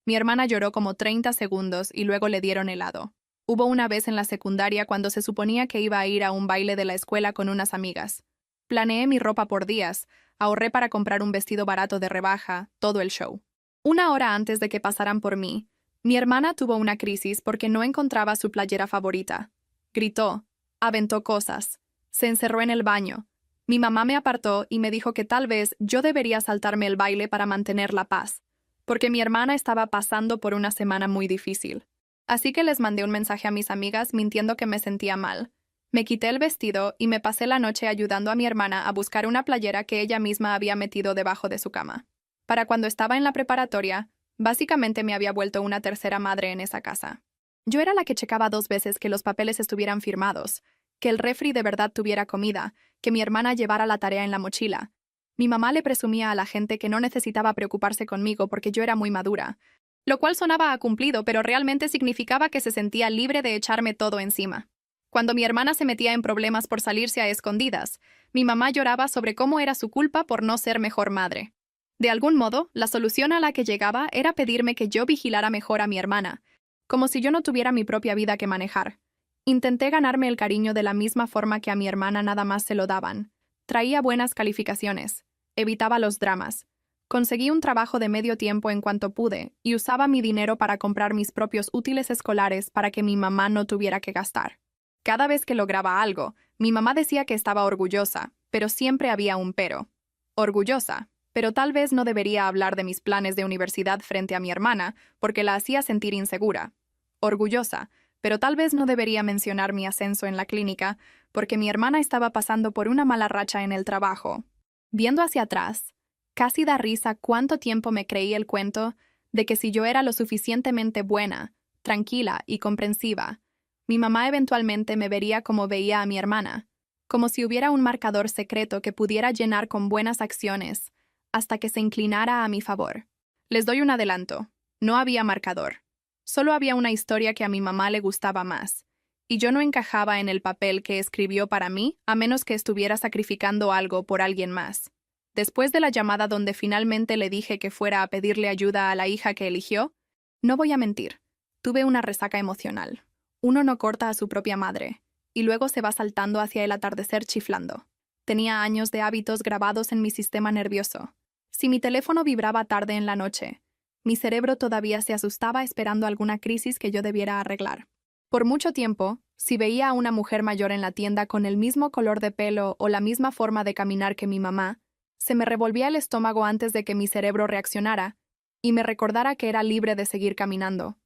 Mi hermana lloró como 30 segundos y luego le dieron helado. Hubo una vez en la secundaria cuando se suponía que iba a ir a un baile de la escuela con unas amigas. Planeé mi ropa por días, Ahorré para comprar un vestido barato de rebaja, todo el show. Una hora antes de que pasaran por mí, mi hermana tuvo una crisis porque no encontraba su playera favorita. Gritó, aventó cosas, se encerró en el baño. Mi mamá me apartó y me dijo que tal vez yo debería saltarme el baile para mantener la paz, porque mi hermana estaba pasando por una semana muy difícil. Así que les mandé un mensaje a mis amigas mintiendo que me sentía mal. Me quité el vestido y me pasé la noche ayudando a mi hermana a buscar una playera que ella misma había metido debajo de su cama. Para cuando estaba en la preparatoria, básicamente me había vuelto una tercera madre en esa casa. Yo era la que checaba 2 veces que los papeles estuvieran firmados, que el refri de verdad tuviera comida, que mi hermana llevara la tarea en la mochila. Mi mamá le presumía a la gente que no necesitaba preocuparse conmigo porque yo era muy madura, lo cual sonaba a cumplido, pero realmente significaba que se sentía libre de echarme todo encima. Cuando mi hermana se metía en problemas por salirse a escondidas, mi mamá lloraba sobre cómo era su culpa por no ser mejor madre. De algún modo, la solución a la que llegaba era pedirme que yo vigilara mejor a mi hermana, como si yo no tuviera mi propia vida que manejar. Intenté ganarme el cariño de la misma forma que a mi hermana nada más se lo daban. Traía buenas calificaciones, evitaba los dramas. Conseguí un trabajo de medio tiempo en cuanto pude y usaba mi dinero para comprar mis propios útiles escolares para que mi mamá no tuviera que gastar. Cada vez que lograba algo, mi mamá decía que estaba orgullosa, pero siempre había un pero. Orgullosa, pero tal vez no debería hablar de mis planes de universidad frente a mi hermana porque la hacía sentir insegura. Orgullosa, pero tal vez no debería mencionar mi ascenso en la clínica porque mi hermana estaba pasando por una mala racha en el trabajo. Viendo hacia atrás, casi da risa cuánto tiempo me creí el cuento de que si yo era lo suficientemente buena, tranquila y comprensiva, mi mamá eventualmente me vería como veía a mi hermana, como si hubiera un marcador secreto que pudiera llenar con buenas acciones, hasta que se inclinara a mi favor. Les doy un adelanto. No había marcador. Solo había una historia que a mi mamá le gustaba más, y yo no encajaba en el papel que escribió para mí a menos que estuviera sacrificando algo por alguien más. Después de la llamada donde finalmente le dije que fuera a pedirle ayuda a la hija que eligió, no voy a mentir, tuve una resaca emocional. Uno no corta a su propia madre, y luego se va saltando hacia el atardecer chiflando. Tenía años de hábitos grabados en mi sistema nervioso. Si mi teléfono vibraba tarde en la noche, mi cerebro todavía se asustaba esperando alguna crisis que yo debiera arreglar. Por mucho tiempo, si veía a una mujer mayor en la tienda con el mismo color de pelo o la misma forma de caminar que mi mamá, se me revolvía el estómago antes de que mi cerebro reaccionara y me recordara que era libre de seguir caminando.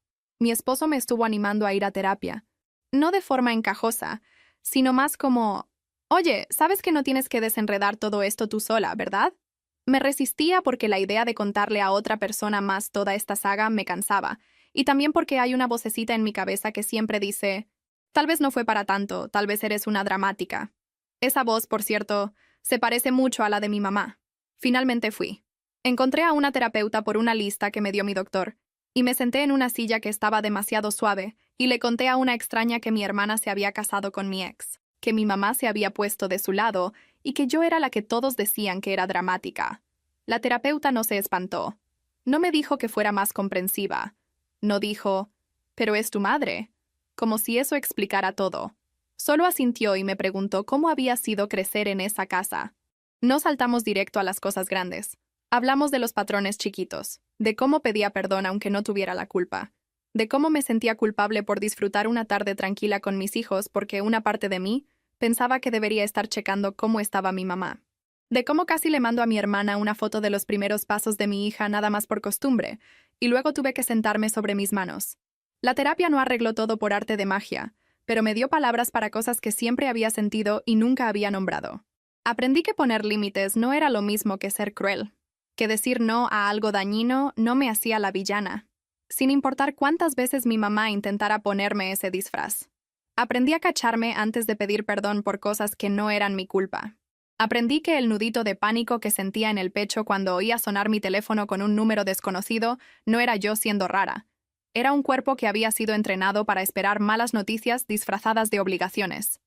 Mi esposo me estuvo animando a ir a terapia, no de forma encajosa, sino más como, oye, sabes que no tienes que desenredar todo esto tú sola, ¿verdad? Me resistía porque la idea de contarle a otra persona más toda esta saga me cansaba, y también porque hay una vocecita en mi cabeza que siempre dice, tal vez no fue para tanto, tal vez eres una dramática. Esa voz, por cierto, se parece mucho a la de mi mamá. Finalmente fui. Encontré a una terapeuta por una lista que me dio mi doctor, y me senté en una silla que estaba demasiado suave, y le conté a una extraña que mi hermana se había casado con mi ex, que mi mamá se había puesto de su lado, y que yo era la que todos decían que era dramática. La terapeuta no se espantó. No me dijo que fuera más comprensiva. No dijo, «Pero es tu madre», como si eso explicara todo. Solo asintió y me preguntó cómo había sido crecer en esa casa. No saltamos directo a las cosas grandes. Hablamos de los patrones chiquitos, de cómo pedía perdón aunque no tuviera la culpa, de cómo me sentía culpable por disfrutar una tarde tranquila con mis hijos porque una parte de mí pensaba que debería estar checando cómo estaba mi mamá, de cómo casi le mando a mi hermana una foto de los primeros pasos de mi hija nada más por costumbre, y luego tuve que sentarme sobre mis manos. La terapia no arregló todo por arte de magia, pero me dio palabras para cosas que siempre había sentido y nunca había nombrado. Aprendí que poner límites no era lo mismo que ser cruel, que decir no a algo dañino no me hacía la villana, sin importar cuántas veces mi mamá intentara ponerme ese disfraz. Aprendí a cacharme antes de pedir perdón por cosas que no eran mi culpa. Aprendí que el nudito de pánico que sentía en el pecho cuando oía sonar mi teléfono con un número desconocido no era yo siendo rara. Era un cuerpo que había sido entrenado para esperar malas noticias disfrazadas de obligaciones.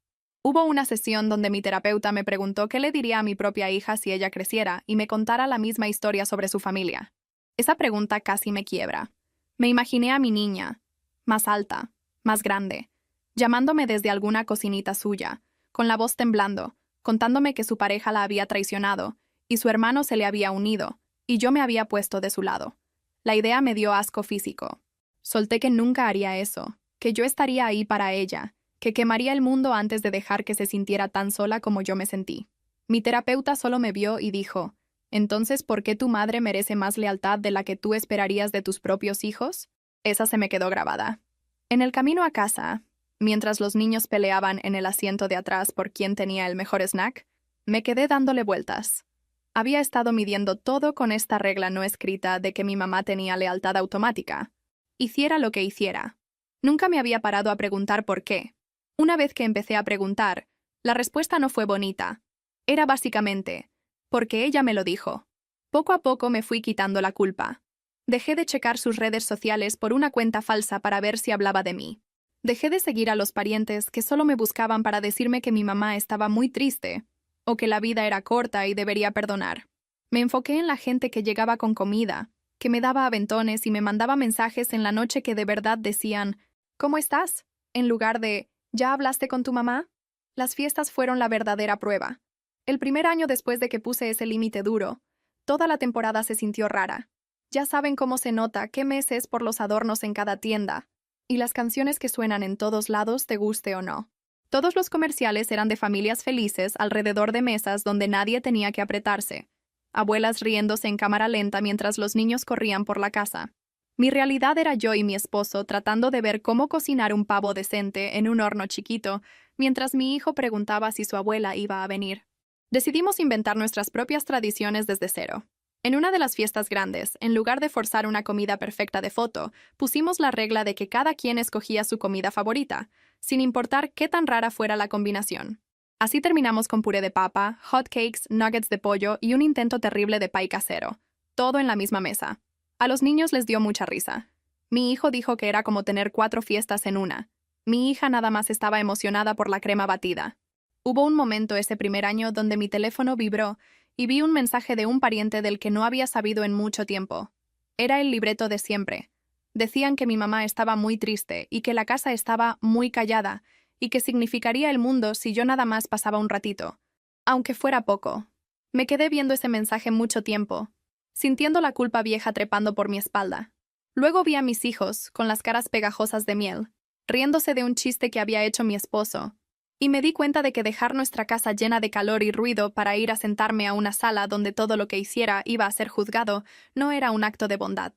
Hubo una sesión donde mi terapeuta me preguntó qué le diría a mi propia hija si ella creciera y me contara la misma historia sobre su familia. Esa pregunta casi me quiebra. Me imaginé a mi niña, más alta, más grande, llamándome desde alguna cocinita suya, con la voz temblando, contándome que su pareja la había traicionado y su hermano se le había unido, y yo me había puesto de su lado. La idea me dio asco físico. Solté que nunca haría eso, que yo estaría ahí para ella, que quemaría el mundo antes de dejar que se sintiera tan sola como yo me sentí. Mi terapeuta solo me vio y dijo, «Entonces, ¿por qué tu madre merece más lealtad de la que tú esperarías de tus propios hijos?» Esa se me quedó grabada. En el camino a casa, mientras los niños peleaban en el asiento de atrás por quién tenía el mejor snack, me quedé dándole vueltas. Había estado midiendo todo con esta regla no escrita de que mi mamá tenía lealtad automática. Hiciera lo que hiciera. Nunca me había parado a preguntar por qué. Una vez que empecé a preguntar, la respuesta no fue bonita. Era básicamente, porque ella me lo dijo. Poco a poco me fui quitando la culpa. Dejé de checar sus redes sociales por una cuenta falsa para ver si hablaba de mí. Dejé de seguir a los parientes que solo me buscaban para decirme que mi mamá estaba muy triste, o que la vida era corta y debería perdonar. Me enfoqué en la gente que llegaba con comida, que me daba aventones y me mandaba mensajes en la noche que de verdad decían, «¿Cómo estás?», en lugar de, «¿Ya hablaste con tu mamá?». Las fiestas fueron la verdadera prueba. El primer año después de que puse ese límite duro, toda la temporada se sintió rara. Ya saben cómo se nota qué mes es por los adornos en cada tienda, y las canciones que suenan en todos lados, te guste o no. Todos los comerciales eran de familias felices alrededor de mesas donde nadie tenía que apretarse. Abuelas riéndose en cámara lenta mientras los niños corrían por la casa. Mi realidad era yo y mi esposo tratando de ver cómo cocinar un pavo decente en un horno chiquito, mientras mi hijo preguntaba si su abuela iba a venir. Decidimos inventar nuestras propias tradiciones desde cero. En una de las fiestas grandes, en lugar de forzar una comida perfecta de foto, pusimos la regla de que cada quien escogía su comida favorita, sin importar qué tan rara fuera la combinación. Así terminamos con puré de papa, hot cakes, nuggets de pollo y un intento terrible de pay casero. Todo en la misma mesa. A los niños les dio mucha risa. Mi hijo dijo que era como tener 4 fiestas en una. Mi hija nada más estaba emocionada por la crema batida. Hubo un momento ese primer año donde mi teléfono vibró y vi un mensaje de un pariente del que no había sabido en mucho tiempo. Era el libreto de siempre. Decían que mi mamá estaba muy triste y que la casa estaba muy callada y que significaría el mundo si yo nada más pasaba un ratito, aunque fuera poco. Me quedé viendo ese mensaje mucho tiempo, sintiendo la culpa vieja trepando por mi espalda. Luego vi a mis hijos, con las caras pegajosas de miel, riéndose de un chiste que había hecho mi esposo, y me di cuenta de que dejar nuestra casa llena de calor y ruido para ir a sentarme a una sala donde todo lo que hiciera iba a ser juzgado no era un acto de bondad.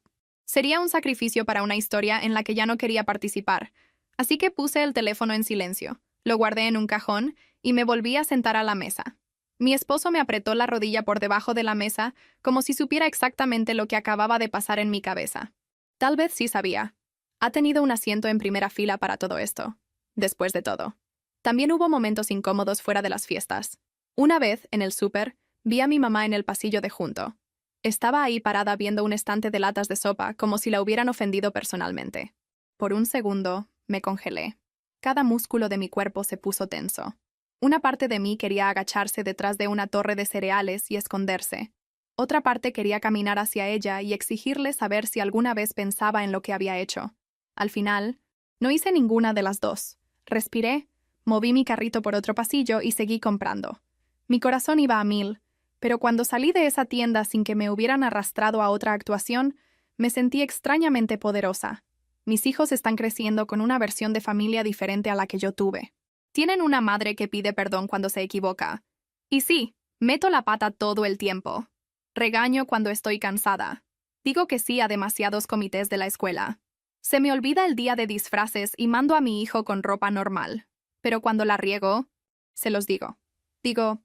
Sería un sacrificio para una historia en la que ya no quería participar, así que puse el teléfono en silencio, lo guardé en un cajón y me volví a sentar a la mesa. Mi esposo me apretó la rodilla por debajo de la mesa como si supiera exactamente lo que acababa de pasar en mi cabeza. Tal vez sí sabía. Ha tenido un asiento en primera fila para todo esto. Después de todo. También hubo momentos incómodos fuera de las fiestas. Una vez, en el súper, vi a mi mamá en el pasillo de junto. Estaba ahí parada viendo un estante de latas de sopa como si la hubieran ofendido personalmente. Por un segundo, me congelé. Cada músculo de mi cuerpo se puso tenso. Una parte de mí quería agacharse detrás de una torre de cereales y esconderse. Otra parte quería caminar hacia ella y exigirle saber si alguna vez pensaba en lo que había hecho. Al final, no hice ninguna de las dos. Respiré, moví mi carrito por otro pasillo y seguí comprando. Mi corazón iba a 1000, pero cuando salí de esa tienda sin que me hubieran arrastrado a otra actuación, me sentí extrañamente poderosa. Mis hijos están creciendo con una versión de familia diferente a la que yo tuve. Tienen una madre que pide perdón cuando se equivoca. Y sí, meto la pata todo el tiempo. Regaño cuando estoy cansada. Digo que sí a demasiados comités de la escuela. Se me olvida el día de disfraces y mando a mi hijo con ropa normal. Pero cuando la riego, se los digo. Digo,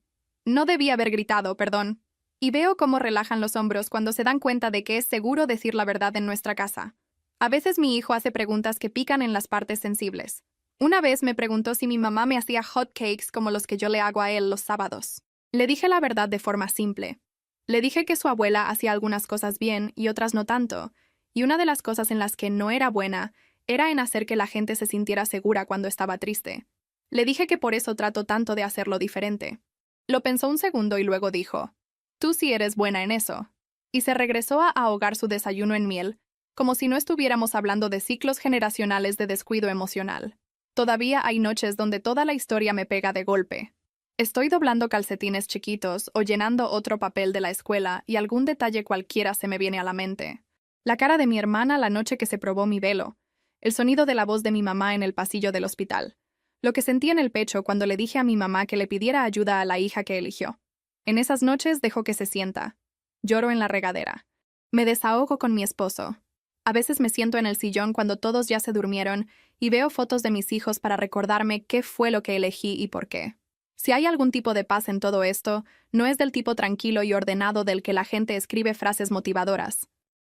no debí haber gritado, perdón. Y veo cómo relajan los hombros cuando se dan cuenta de que es seguro decir la verdad en nuestra casa. A veces mi hijo hace preguntas que pican en las partes sensibles. Una vez me preguntó si mi mamá me hacía hot cakes como los que yo le hago a él los sábados. Le dije la verdad de forma simple. Le dije que su abuela hacía algunas cosas bien y otras no tanto, y una de las cosas en las que no era buena era en hacer que la gente se sintiera segura cuando estaba triste. Le dije que por eso trato tanto de hacerlo diferente. Lo pensó un segundo y luego dijo, «Tú sí eres buena en eso». Y se regresó a ahogar su desayuno en miel, como si no estuviéramos hablando de ciclos generacionales de descuido emocional. Todavía hay noches donde toda la historia me pega de golpe. Estoy doblando calcetines chiquitos o llenando otro papel de la escuela y algún detalle cualquiera se me viene a la mente. La cara de mi hermana la noche que se probó mi velo, el sonido de la voz de mi mamá en el pasillo del hospital, lo que sentí en el pecho cuando le dije a mi mamá que le pidiera ayuda a la hija que eligió. En esas noches dejo que se sienta. Lloro en la regadera. Me desahogo con mi esposo. A veces me siento en el sillón cuando todos ya se durmieron y veo fotos de mis hijos para recordarme qué fue lo que elegí y por qué. Si hay algún tipo de paz en todo esto, no es del tipo tranquilo y ordenado del que la gente escribe frases motivadoras.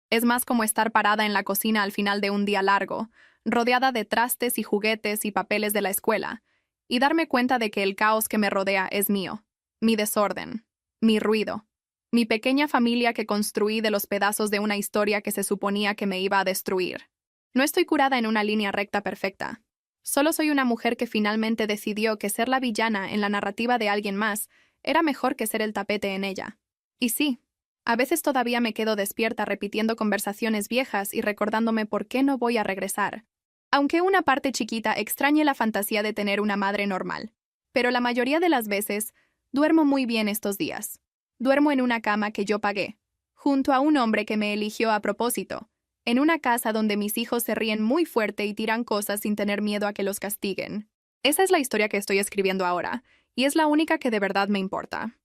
Es más como estar parada en la cocina al final de un día largo, rodeada de trastes y juguetes y papeles de la escuela, y darme cuenta de que el caos que me rodea es mío, mi desorden, mi ruido, mi pequeña familia que construí de los pedazos de una historia que se suponía que me iba a destruir. No estoy curada en una línea recta perfecta. Solo soy una mujer que finalmente decidió que ser la villana en la narrativa de alguien más era mejor que ser el tapete en ella. Y sí, a veces todavía me quedo despierta repitiendo conversaciones viejas y recordándome por qué no voy a regresar. Aunque una parte chiquita extrañe la fantasía de tener una madre normal. Pero la mayoría de las veces, duermo muy bien estos días. Duermo en una cama que yo pagué, junto a un hombre que me eligió a propósito, en una casa donde mis hijos se ríen muy fuerte y tiran cosas sin tener miedo a que los castiguen. Esa es la historia que estoy escribiendo ahora, y es la única que de verdad me importa.